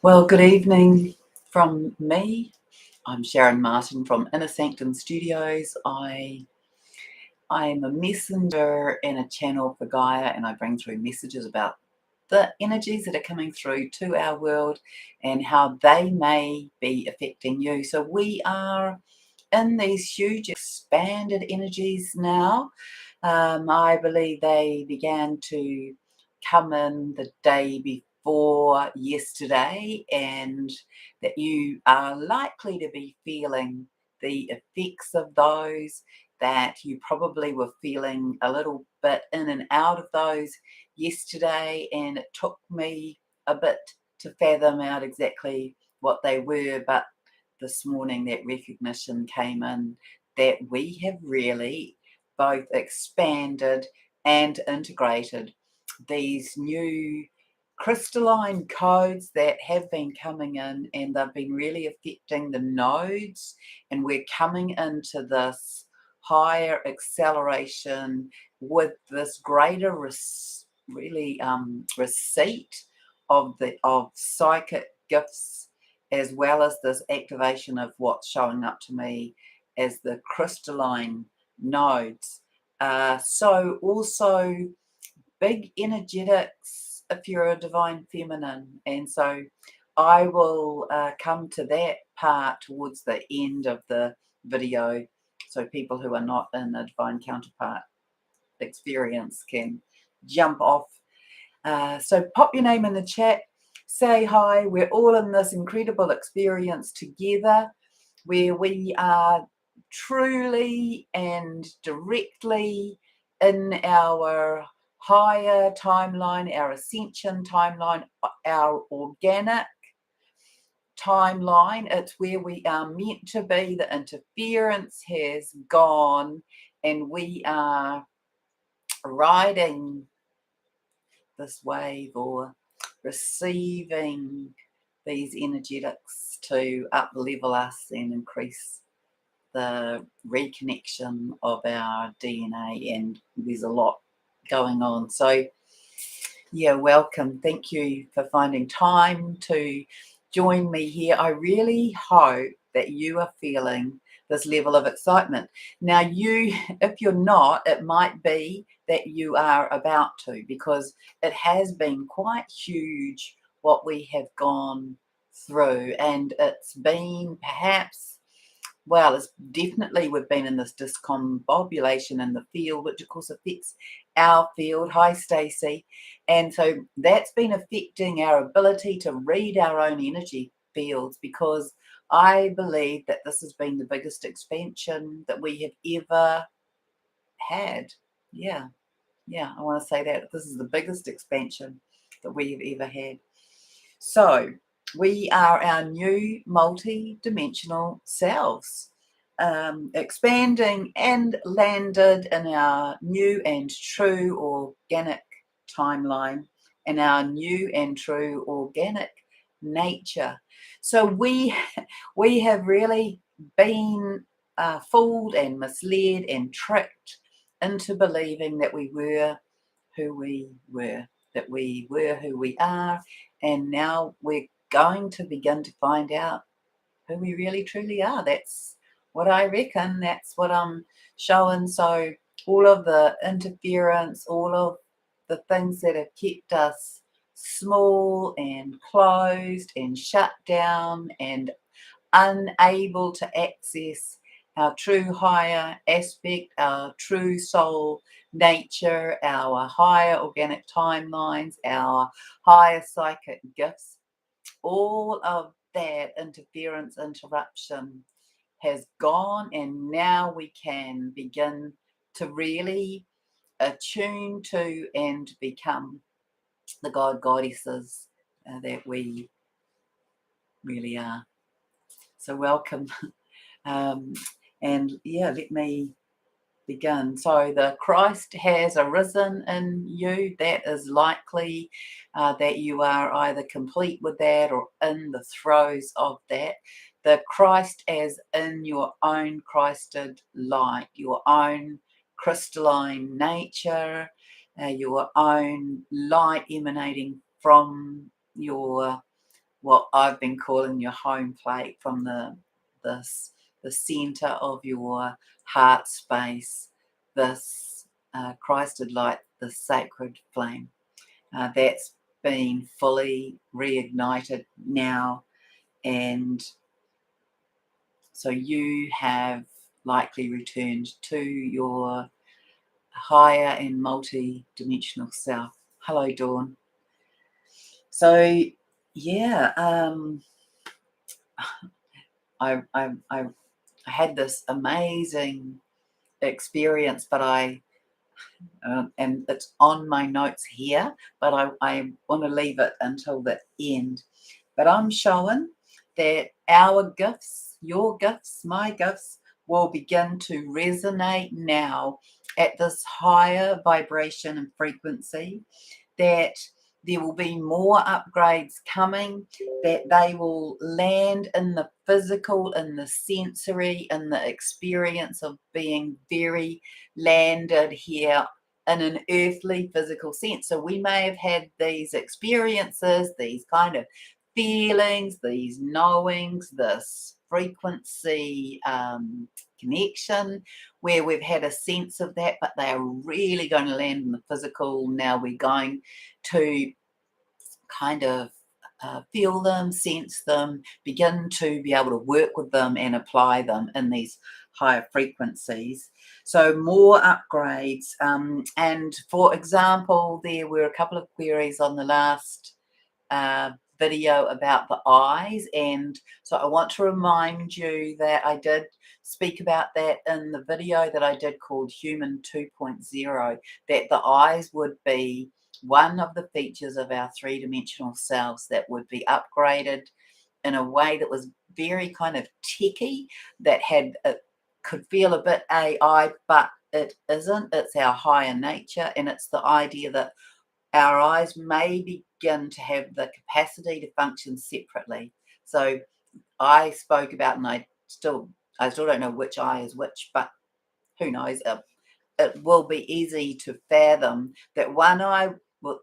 Well, good evening from me. I'm Sharon Martin from Inner Sanctum Studios. I'm a messenger and a channel for Gaia, and I bring through messages about the energies that are coming through to our world and how they may be affecting you. So we are in these huge expanded energies now. I believe they began to come in the day before yesterday, and that you are likely to be feeling the effects of those, that you probably were feeling a little bit in and out of those yesterday, and it took me a bit to fathom out exactly what they were. But this morning that recognition came in that we have really both expanded and integrated these new crystalline codes that have been coming in, and they've been really affecting the nodes, and we're coming into this higher acceleration with this greater receipt of psychic gifts, as well as this activation of what's showing up to me as the crystalline nodes. So also big energetics if you're a divine feminine. And so I will come to that part towards the end of the video, so people who are not in a divine counterpart experience can jump off. So pop your name in the chat, say hi. We're all in this incredible experience together, where we are truly and directly in our higher timeline, our ascension timeline, our organic timeline. It's where we are meant to be. The interference has gone, and we are riding this wave, or receiving these energetics to up level us and increase the reconnection of our DNA. And there's a lot going on. So yeah, welcome. Thank you for finding time to join me here. I really hope that you are feeling this level of excitement. Now, if you're not, it might be that you are about to, because it has been quite huge what we have gone through, and it's been perhaps, well, it's definitely, we've been in this discombobulation in the field, which of course affects our field. Hi, Stacey. And so that's been affecting our ability to read our own energy fields, because I believe that this has been the biggest expansion that we have ever had. Yeah, I want to say that this is the biggest expansion that we have ever had. So we are our new multi-dimensional selves, expanding and landed in our new and true organic timeline, and our new and true organic nature. So we have really been fooled and misled and tricked into believing that we were who we were, that we were who we are, and now we're going to begin to find out who we really truly are. That's what I reckon. That's what I'm showing. So all of the interference, all of the things that have kept us small and closed and shut down and unable to access our true higher aspect, our true soul nature, our higher organic timelines, our higher psychic gifts, all of that interference, interruption has gone, and now we can begin to really attune to and become the goddesses that we really are. So welcome. And yeah, let me begin. So the Christ has arisen in you. That is likely that you are either complete with that or in the throes of that. The Christ as in your own Christed light, your own crystalline nature, your own light emanating from your what I've been calling your home plate, from the center of your heart space, this Christed light, the sacred flame. That's been fully reignited now, and so you have likely returned to your higher and multi-dimensional self. Hello, Dawn. So yeah, I had this amazing experience, but and it's on my notes here, but I want to leave it until the end. But I'm showing that our gifts, your gifts, my gifts, will begin to resonate now at this higher vibration and frequency, that there will be more upgrades coming, that they will land in the physical, in the sensory, in the experience of being very landed here in an earthly physical sense. So we may have had these experiences, these kind of feelings, these knowings, this frequency connection, where we've had a sense of that, but they are really going to land in the physical. Now we're going to kind of feel them, sense them, begin to be able to work with them and apply them in these higher frequencies. So more upgrades. And for example, there were a couple of queries on the last video about the eyes, and so I want to remind you that I did speak about that in the video that I did called Human 2.0, that the eyes would be one of the features of our three-dimensional selves that would be upgraded in a way that was very kind of techy, that had could feel a bit AI, but it isn't. It's our higher nature, and it's the idea that our eyes may begin to have the capacity to function separately. So I spoke about, and I still don't know which eye is which, but who knows? It will be easy to fathom that one eye,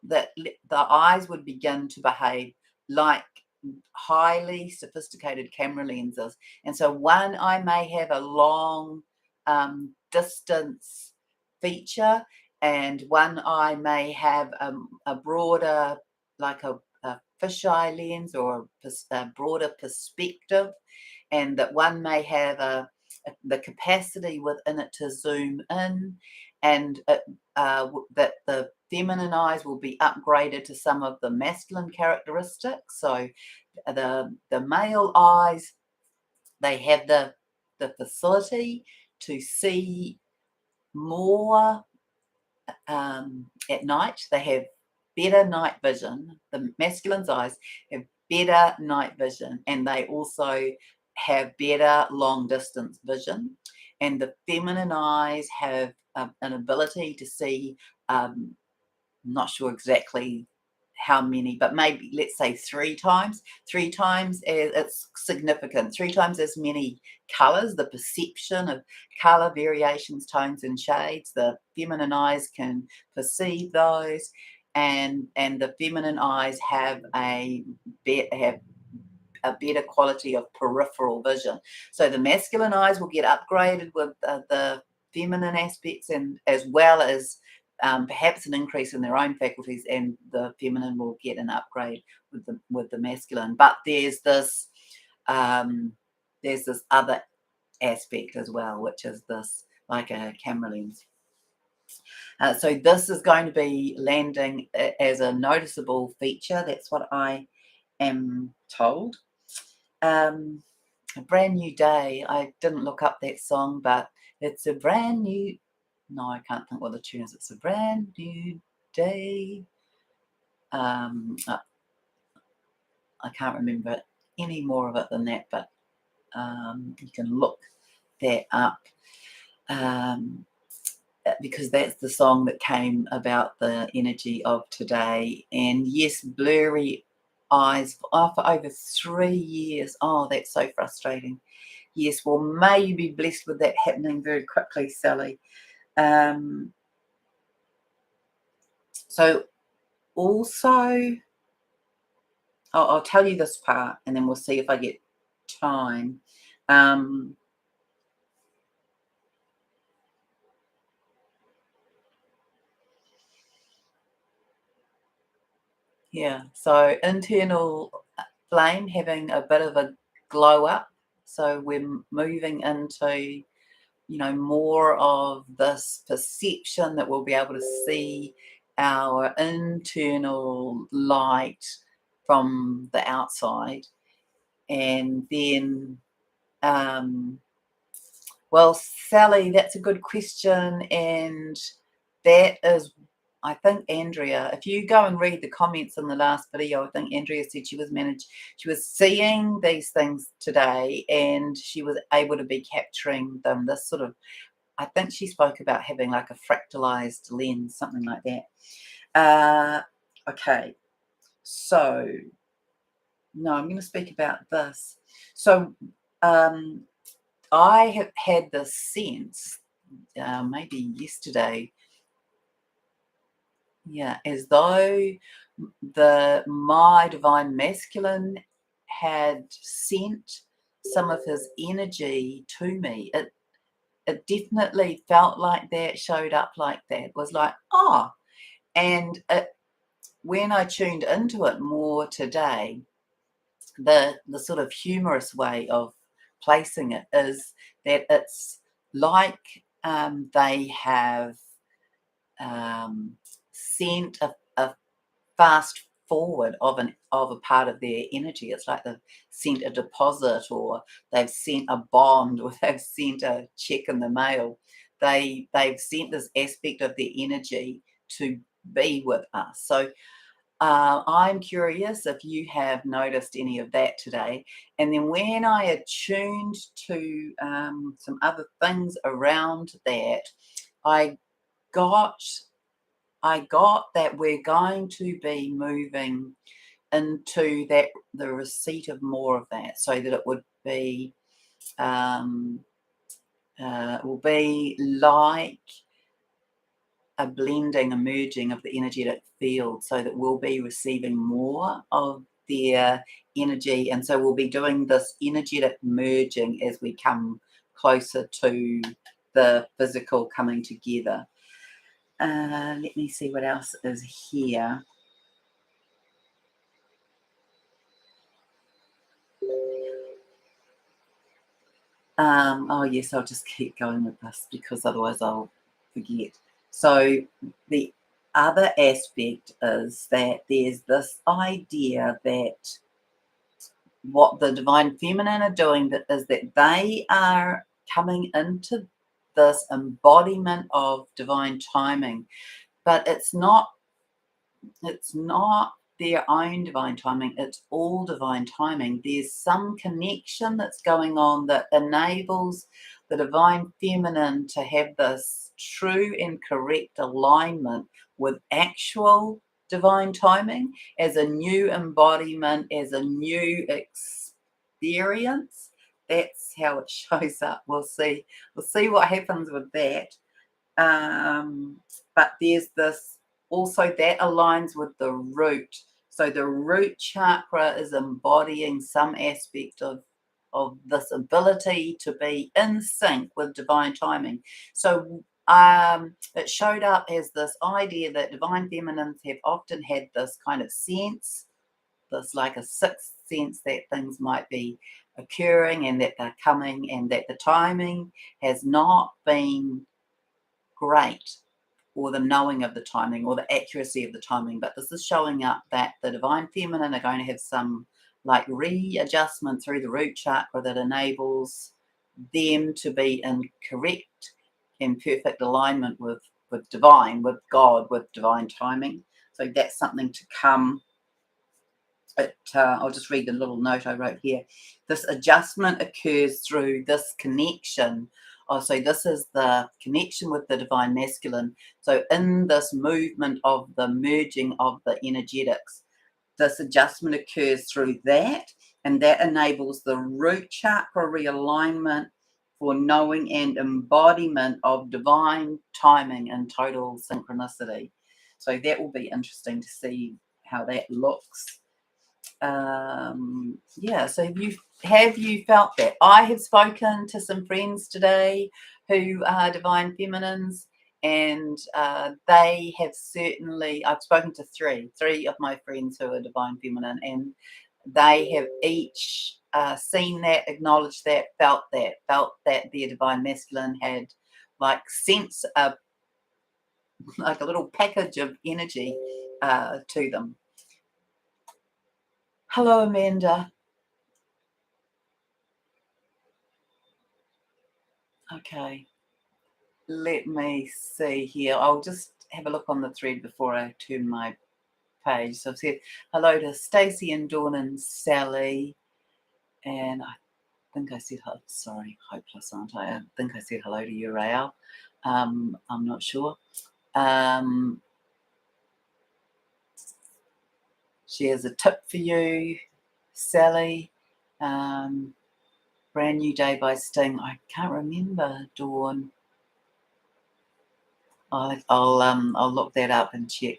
that the eyes would begin to behave like highly sophisticated camera lenses, and so one eye may have a long distance feature, and one eye may have a broader, like a fisheye lens, or a broader perspective, and that one may have the capacity within it to zoom in, and that the feminine eyes will be upgraded to some of the masculine characteristics. So the male eyes, they have the facility to see more at night. They have better night vision. The masculine's eyes have better night vision, and they also have better long distance vision. And the feminine eyes have an ability to see, not sure exactly how many, but maybe let's say three times. It's significant. Three times as many colors, the perception of color variations, tones, and shades. The feminine eyes can perceive those, and the feminine eyes have a better quality of peripheral vision. So the masculine eyes will get upgraded with the feminine aspects, and as well as perhaps an increase in their own faculties, and the feminine will get an upgrade with the masculine. But there's this other aspect as well, which is this, like a camera lens. So this is going to be landing as a noticeable feature. That's what I am told. A brand new day. I didn't look up that song, but it's a brand new. No, I can't think what the tune is. It's a brand new day. I can't remember any more of it than that, but you can look that up, because that's the song that came about the energy of today. And yes, blurry eyes for over 3 years. Oh, that's so frustrating. Yes, well, may you be blessed with that happening very quickly, Sally. So also, I'll tell you this part, and then we'll see if I get time. Um, yeah, so internal flame having a bit of a glow up. So we're moving into, more of this perception that we'll be able to see our internal light from the outside. And then, well, Sally, that's a good question. And that is, I think, Andrea, if you go and read the comments in the last video, I think Andrea said she was seeing these things today and she was able to be capturing them. This sort of, I think she spoke about having like a fractalized lens, something like that. Okay, so no, I'm going to speak about this. So I have had this sense, maybe yesterday, yeah, as though my divine masculine had sent some of his energy to me. It definitely felt like that, showed up like that. It was like, oh, and when I tuned into it more today, the sort of humorous way of placing it is that it's like they have sent a fast forward of a part of their energy. It's like they've sent a deposit, or they've sent a bond, or they've sent a check in the mail. They've sent this aspect of their energy to be with us. So I'm curious if you have noticed any of that today. And then when I attuned to some other things around that, I got that we're going to be moving into the receipt of more of that, so that it would be will be like a blending, a merging of the energetic field, so that we'll be receiving more of their energy. And so we'll be doing this energetic merging as we come closer to the physical coming together. Let me see what else is here. Oh yes, I'll just keep going with this because otherwise I'll forget. So the other aspect is that there's this idea that what the divine feminine are doing is that they are coming into this embodiment of divine timing, but it's not their own divine timing, it's all divine timing. There's some connection that's going on that enables the divine feminine to have this true and correct alignment with actual divine timing as a new embodiment, as a new experience. That's how it shows up. We'll see what happens with that. But there's this also that aligns with the root. So the root chakra is embodying some aspect of this ability to be in sync with divine timing. So it showed up as this idea that divine feminines have often had this kind of sense, this like a sixth sense that things might be occurring and that they're coming, and that the timing has not been great, or the knowing of the timing or the accuracy of the timing. But this is showing up that the divine feminine are going to have some like readjustment through the root chakra that enables them to be in correct and perfect alignment with divine, with God, with divine timing. So that's something to come. I'll just read the little note I wrote here. This adjustment occurs through this connection. Oh, so this is the connection with the divine masculine. So in this movement of the merging of the energetics, this adjustment occurs through that, and that enables the root chakra realignment for knowing and embodiment of divine timing and total synchronicity. So that will be interesting to see how that looks. yeah, so have you felt that? I have spoken to some friends today who are divine feminines, and they have certainly, I've spoken to three of my friends who are divine feminine, and they have each seen that, acknowledged that, felt that their divine masculine had like sense a like a little package of energy to them. Hello, Amanda. Okay, let me see here. I'll just have a look on the thread before I turn my page. So I've said hello to Stacey and Dawn and Sally, and I think I said hello. Sorry, hopeless, aren't I? I think I said hello to you, Rael. I'm not sure. She has a tip for you, Sally. Brand New Day by Sting. I can't remember, Dawn. I'll look that up and check.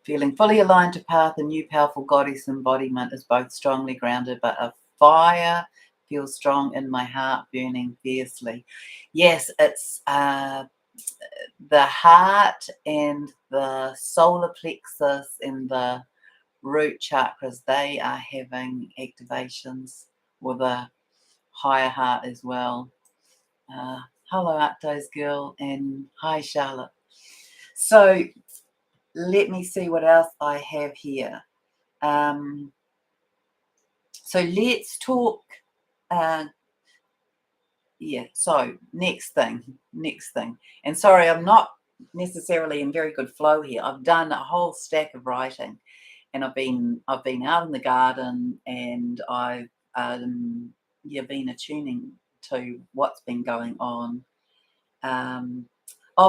Feeling fully aligned to path, a new powerful goddess embodiment is both strongly grounded, but a fire feels strong in my heart, burning fiercely. Yes, it's the heart and the solar plexus and the root chakras. They are having activations with a higher heart as well. Hello, Arctos girl, and hi, Charlotte. So let me see what else I have here. So let's talk. So next thing. And sorry, I'm not necessarily in very good flow here. I've done a whole stack of writing, and I've been out in the garden, and I've been attuning to what's been going on.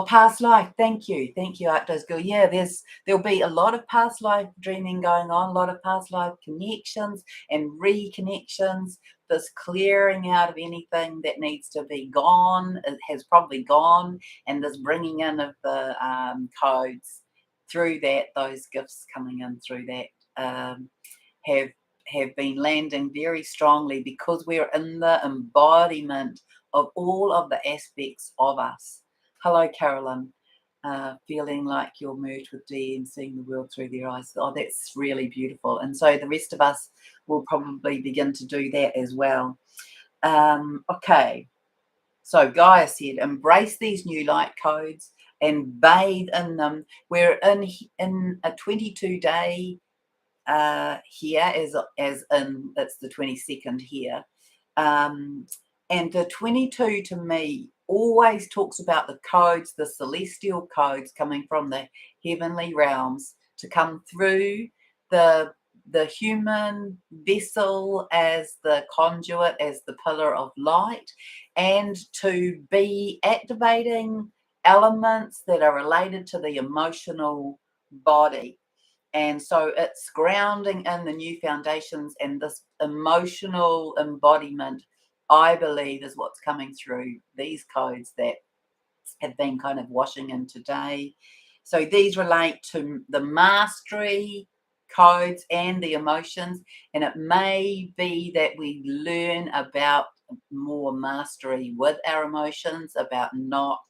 Past life. Thank you, Arctos girl. Yeah, there'll be a lot of past life dreaming going on, a lot of past life connections and reconnections. This clearing out of anything that needs to be gone, it has probably gone, and this bringing in of the codes through that, those gifts coming in through that have been landing very strongly, because we're in the embodiment of all of the aspects of us. Hello, Carolyn. Feeling like you're merged with Dee and seeing the world through their eyes. Oh, that's really beautiful. And so the rest of us will probably begin to do that as well. Okay. So Gaia said, embrace these new light codes and bathe in them. We're in a 22-day here, as in it's the 22nd here. And the 22 to me always talks about the codes, the celestial codes coming from the heavenly realms to come through the human vessel as the conduit, as the pillar of light, and to be activating elements that are related to the emotional body. And so it's grounding in the new foundations, and this emotional embodiment, I believe, is what's coming through these codes that have been kind of washing in today. So these relate to the mastery codes and the emotions, and it may be that we learn about more mastery with our emotions, about not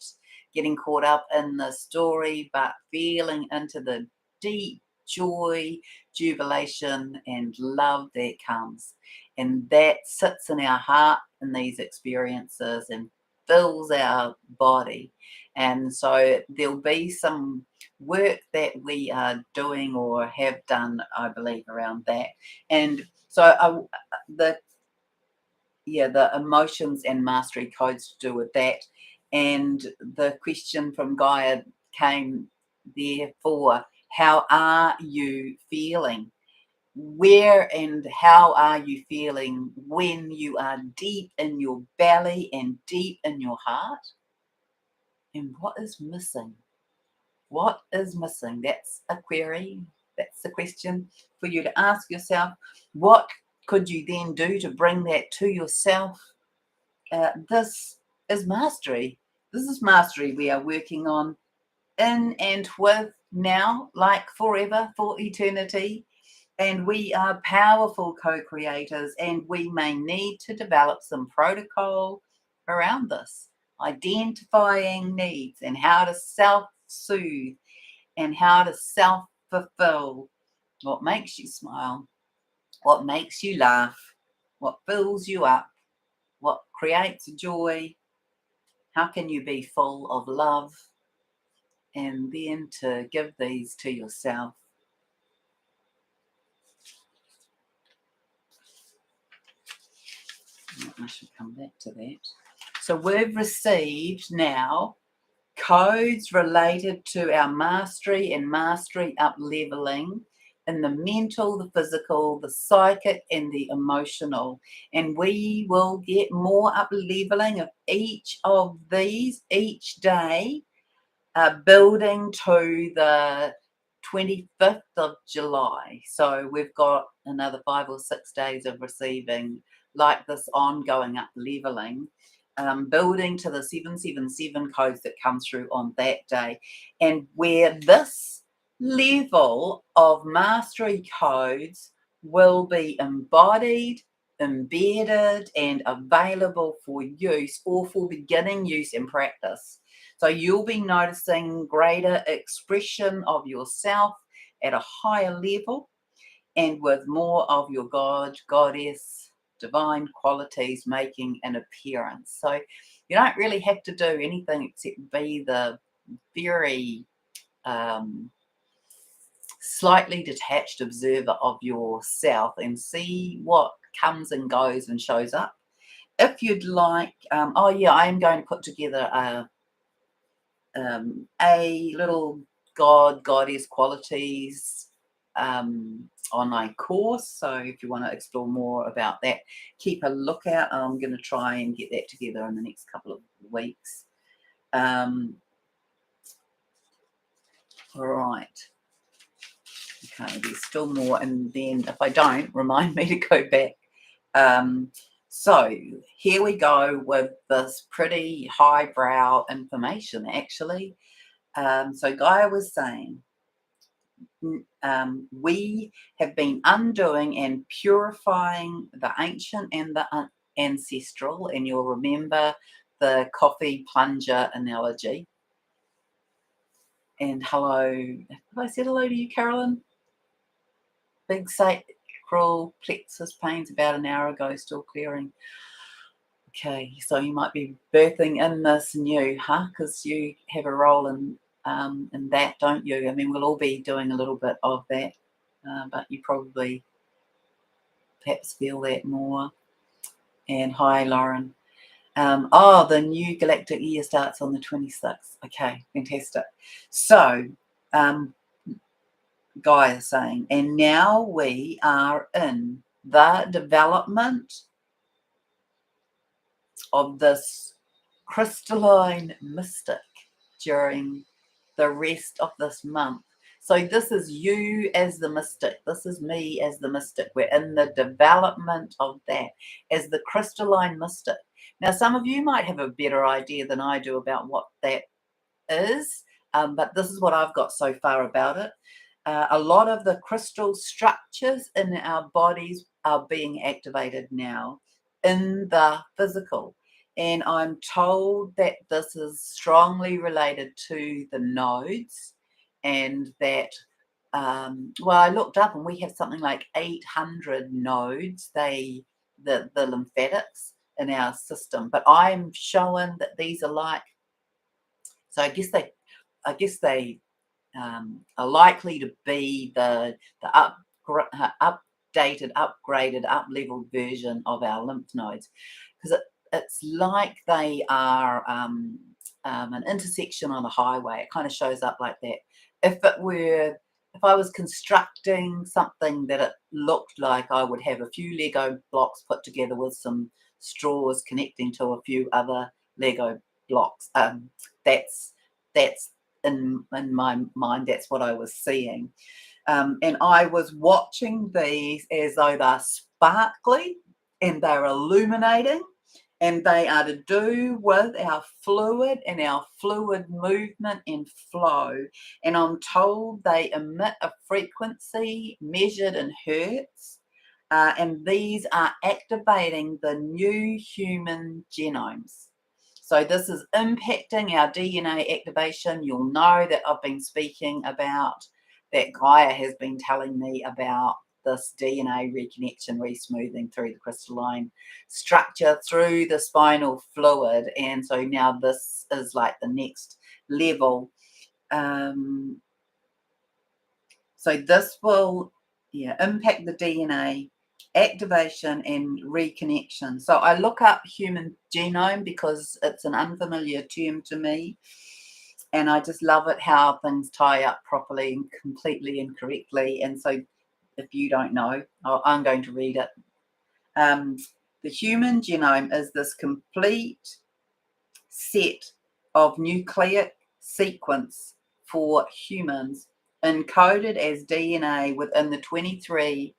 getting caught up in the story, but feeling into the deep joy, jubilation, and love that comes. And that sits in our heart in these experiences and fills our body. And so there'll be some work that we are doing or have done, I believe, around that. And so the emotions and mastery codes to do with that. And the question from Gaia came therefore, how are you feeling? Where and how are you feeling when you are deep in your belly and deep in your heart? And what is missing? What is missing? That's a query. That's the question for you to ask yourself. What could you then do to bring that to yourself? This is mastery. This is mastery we are working on in and with now, like forever, for eternity. And we are powerful co-creators, and we may need to develop some protocol around this, identifying needs and how to self-soothe and how to self-fulfill what makes you smile, what makes you laugh, what fills you up, what creates joy. How can you be full of love? And then to give these to yourself. I should come back to that. So we've received now codes related to our mastery and mastery up leveling in the mental, the physical, the psychic, and the emotional. And we will get more up leveling of each of these each day, building to the 25th of July. So we've got another 5 or 6 days of receiving like this ongoing up leveling, building to the 777 codes that come through on that day. And where this level of mastery codes will be embodied, embedded, and available for use or for beginning use and practice. So you'll be noticing greater expression of yourself at a higher level and with more of your God, goddess, divine qualities making an appearance. So you don't really have to do anything except be the very slightly detached observer of yourself and see what comes and goes and shows up. If you'd like, oh yeah, I am going to put together a little goddess qualities online course. So if you want to explore more about that, keep a lookout. I'm going to try and get that together in the next couple of weeks. All right. Okay, there's still more, and then if I don't, remind me to go back. So here we go with this pretty highbrow information, actually. So Gaia was saying, we have been undoing and purifying the ancient and the ancestral, and you'll remember the coffee plunger analogy. And hello, have I said hello to you, Carolyn? Big sacral plexus pains about an hour ago, still clearing. Okay, so you might be birthing in this new, huh? Because you have a role in that, don't you? I mean, we'll all be doing a little bit of that, but you probably perhaps feel that more. And hi, Lauren. The new galactic year starts on the 26th. Okay, fantastic. So, Gaia is saying, and now we are in the development of this crystalline mystic during the rest of this month. So this is you as the mystic. This is me as the mystic. We're in the development of that as the crystalline mystic. Now, some of you might have a better idea than I do about what that is, but this is what I've got so far about it. A lot of the crystal structures in our bodies are being activated now in the physical. And I'm told that this is strongly related to the nodes, and that, well, I looked up and we have something like 800 nodes, the lymphatics in our system. But I'm showing that these are like, so I guess they are likely to be the updated, upgraded, up-leveled version of our lymph nodes, because it's like they are an intersection on a highway. It kind of shows up like that. If I was constructing something that it looked like I would have a few Lego blocks put together with some straws connecting to a few other Lego blocks, that's in my mind, that's what I was seeing. And I was watching these as though they're sparkly and they're illuminating, and they are to do with our fluid and our fluid movement and flow. And I'm told they emit a frequency measured in hertz, and these are activating the new human genomes. So this is impacting our DNA activation. You'll know that I've been speaking about that. Gaia has been telling me about this DNA reconnection, resmoothing through the crystalline structure through the spinal fluid. And so now this is like the next level. So this will impact the DNA activation and reconnection. So I look up human genome because it's an unfamiliar term to me, and I just love it how things tie up properly and completely and correctly. And so if you don't know, I'm going to read it. The human genome is this complete set of nucleic sequence for humans encoded as DNA within the 23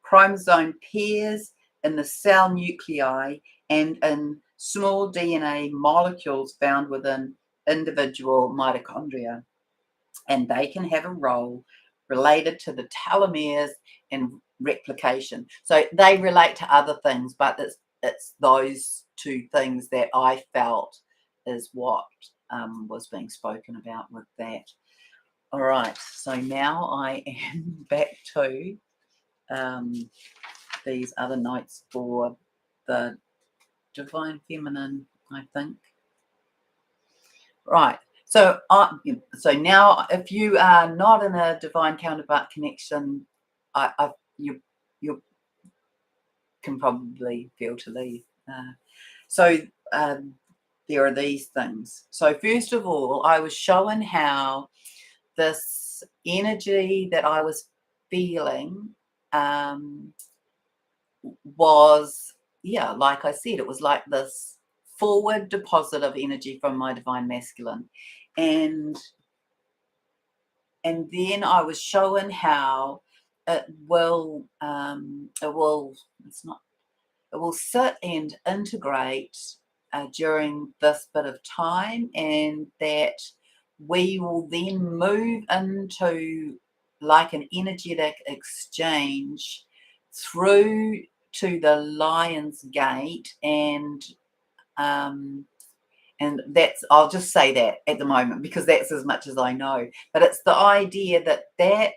chromosome pairs in the cell nuclei and in small DNA molecules found within individual mitochondria. And they can have a role related to the telomeres and replication. So they relate to other things, but it's those two things that I felt is what was being spoken about with that. All right, so now I am back to these other notes for the divine feminine, I think. Right. So now, if you are not in a divine counterpart connection, you can probably feel to leave. There are these things. So first of all, I was showing how this energy that I was feeling was, like I said, it was like this forward deposit of energy from my divine masculine. And then I was showing how it will sit and integrate during this bit of time, and that we will then move into like an energetic exchange through to the Lion's Gate, and that's, I'll just say that at the moment because that's as much as I know. But it's the idea that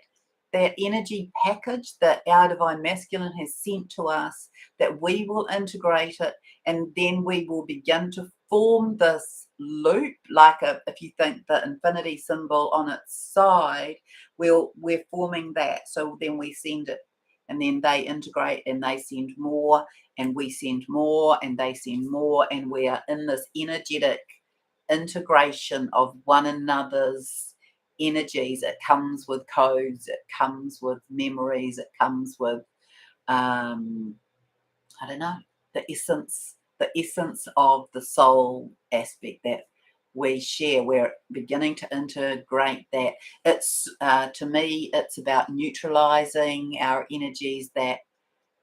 energy package that our divine masculine has sent to us, that we will integrate it, and then we will begin to form this loop, like if you think the infinity symbol on its side, we're forming that. So then we send it, and then they integrate and they send more, and we send more, and they send more, and we are in this energetic integration of one another's energies. It comes with codes, it comes with memories, it comes with I don't know, the essence of the soul aspect that we share. We're beginning to integrate that. It's to me, it's about neutralizing our energies that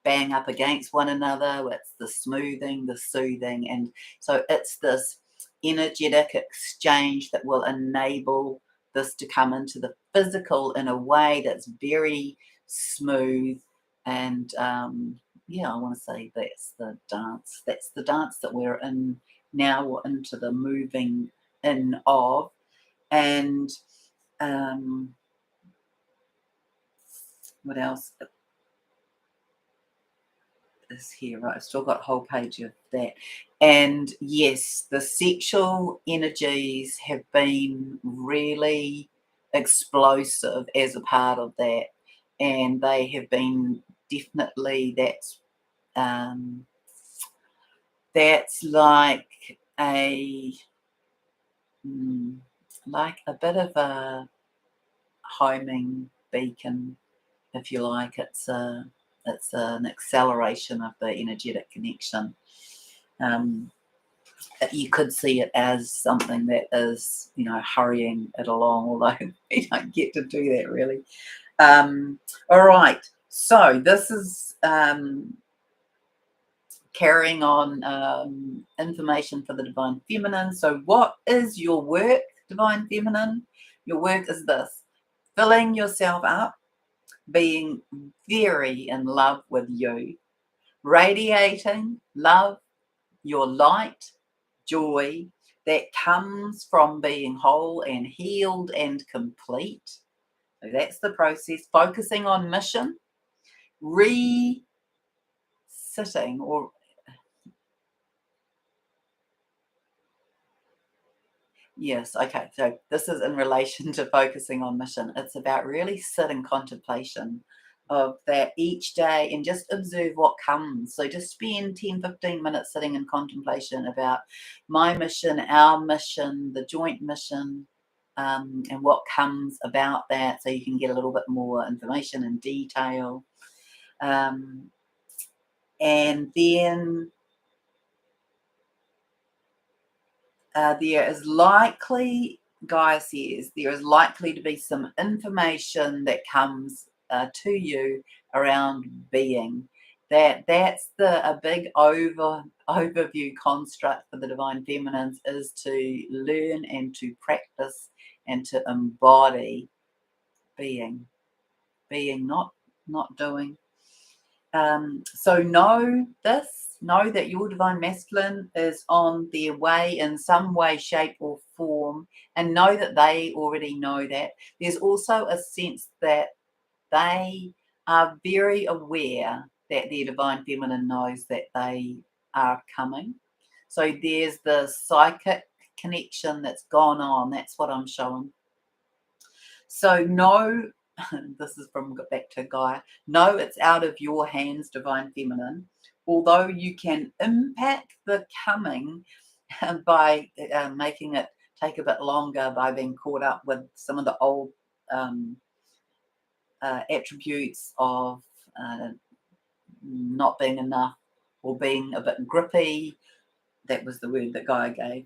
bang up against one another. It's the smoothing, the soothing, and so it's this energetic exchange that will enable this to come into the physical in a way that's very smooth. And I want to say that's the dance. That's the dance that we're in now. We're into the moving in of. And what else is here? Right, I've still got a whole page of that. And yes, the sexual energies have been really explosive as a part of that, and they have been definitely that's like a bit of a homing beacon, if you like. It's an acceleration of the energetic connection. You could see it as something that is, hurrying it along, although we don't get to do that really. All right, so this is carrying on information for the Divine Feminine. So what is your work, Divine Feminine? Your work is this: filling yourself up, being very in love with you, radiating love, your light, joy that comes from being whole and healed and complete. So that's the process. Focusing on mission, re-sitting or yes, okay. So this is in relation to focusing on mission. It's about really sitting contemplation of that each day and just observe what comes. So just spend 10, 15 minutes sitting in contemplation about my mission, our mission, the joint mission, and what comes about that, so you can get a little bit more information and detail. And then there is likely, Gaia says, there is likely to be some information that comes to you around being. That's a big overview construct for the Divine Feminines, is to learn and to practice and to embody being, not doing. So know that your Divine Masculine is on their way in some way, shape, or form, and know that they already know that. There's also a sense that they are very aware that their Divine Feminine knows that they are coming. So there's the psychic connection that's gone on. That's what I'm showing. So know, this is from back to Gaia, know it's out of your hands, Divine Feminine, although you can impact the coming by making it take a bit longer, by being caught up with some of the old attributes of not being enough or being a bit grippy. That was the word that Gaia gave.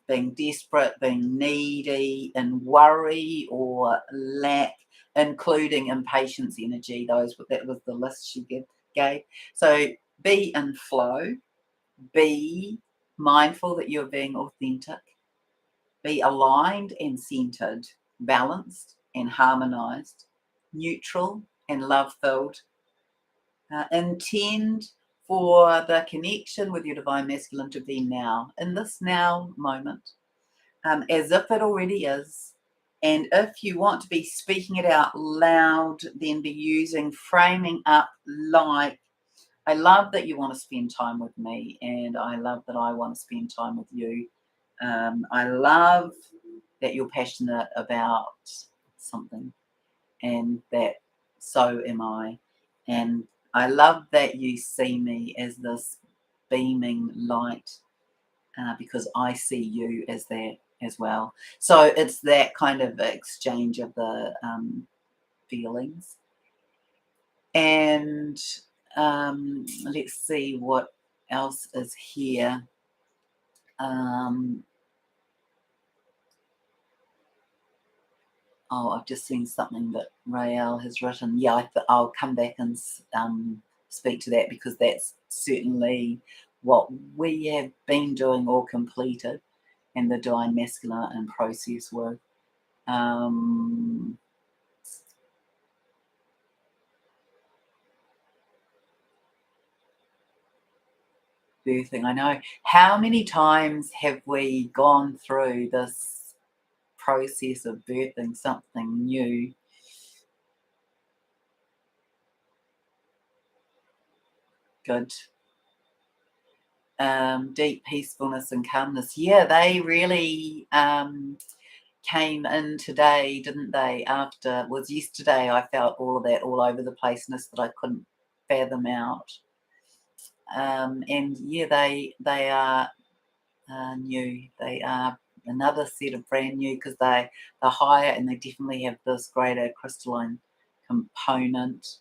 Being desperate, being needy, in worry or lack, including impatience energy. That was the list she gave. So be in flow, be mindful that you're being authentic, be aligned and centered, balanced and harmonized, neutral and love-filled. Intend for the connection with your Divine Masculine to be now, in this now moment, as if it already is. And if you want to be speaking it out loud, then be using framing up like, I love that you want to spend time with me, and I love that I want to spend time with you. I love that you're passionate about something, and that so am I. And I love that you see me as this beaming light, because I see you as that as well. So it's that kind of exchange of the feelings. And let's see what else is here. Oh, I've just seen something that Rael has written. Yeah, I'll come back and speak to that, because that's certainly what we have been doing or completed, and the Divine Masculine and process work. Birthing, I know. How many times have we gone through this process of birthing something new? Good. Deep peacefulness and calmness. Yeah, they really came in today, didn't they? After, it was yesterday, I felt all of that all over the placeness that I couldn't fathom out. And yeah, they are new. They are another set of brand new, because they're higher, and they definitely have this greater crystalline component.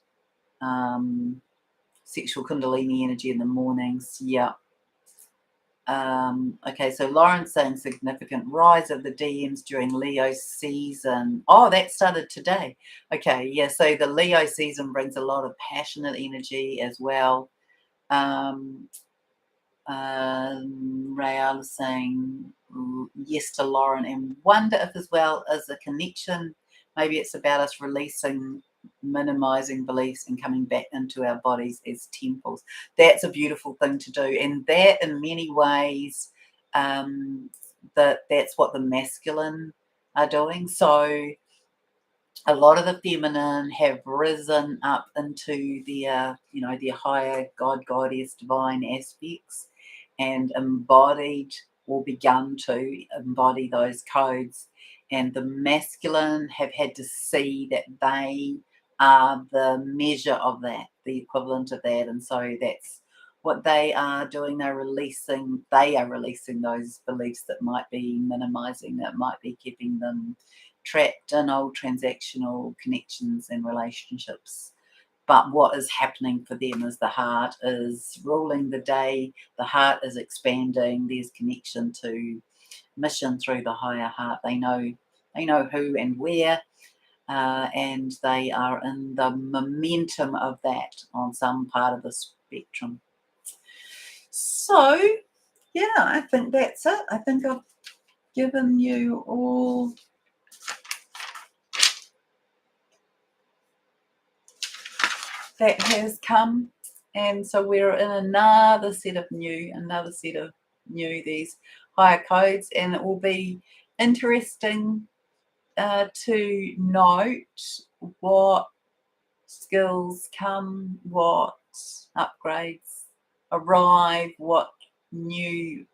Sexual kundalini energy in the mornings. Yeah. Okay, so Lauren's saying significant rise of the DMs during Leo season. Oh, that started today. Okay, yeah, so the Leo season brings a lot of passionate energy as well. Rael is saying yes to Lauren, and wonder if as well as a connection, maybe it's about us releasing, minimizing beliefs and coming back into our bodies as temples. That's a beautiful thing to do, and that in many ways, that's what the masculine are doing. So a lot of the feminine have risen up into their higher God, goddess, divine aspects, and embodied or begun to embody those codes. And the masculine have had to see that they are the measure of that, the equivalent of that. And so that's what they are doing. They are releasing those beliefs that might be minimizing, that might be keeping them trapped in old transactional connections and relationships. But what is happening for them is the heart is ruling the day, the heart is expanding, there's connection to mission through the higher heart. They know who and where, and they are in the momentum of that on some part of the spectrum. So, yeah, I think that's it. I think I've given you all that has come, and so we're in another set of new these higher codes, and it will be interesting to note what skills come, what upgrades arrive, what new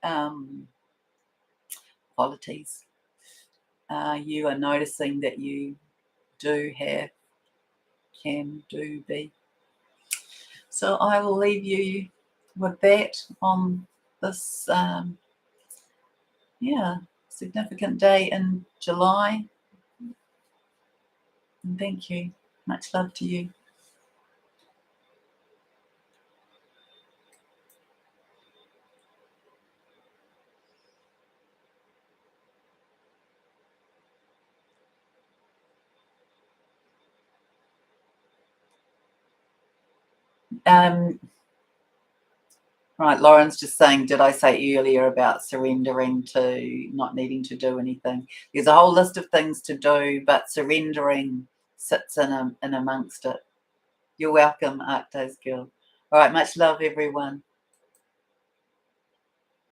qualities you are noticing that you do have, can do, be. So I will leave you with that on this, significant day in July. And thank you. Much love to you. Right, Lauren's just saying, did I say earlier about surrendering to not needing to do anything? There's a whole list of things to do, but surrendering sits in amongst it. You're welcome, Arctos girl. All right, much love, everyone.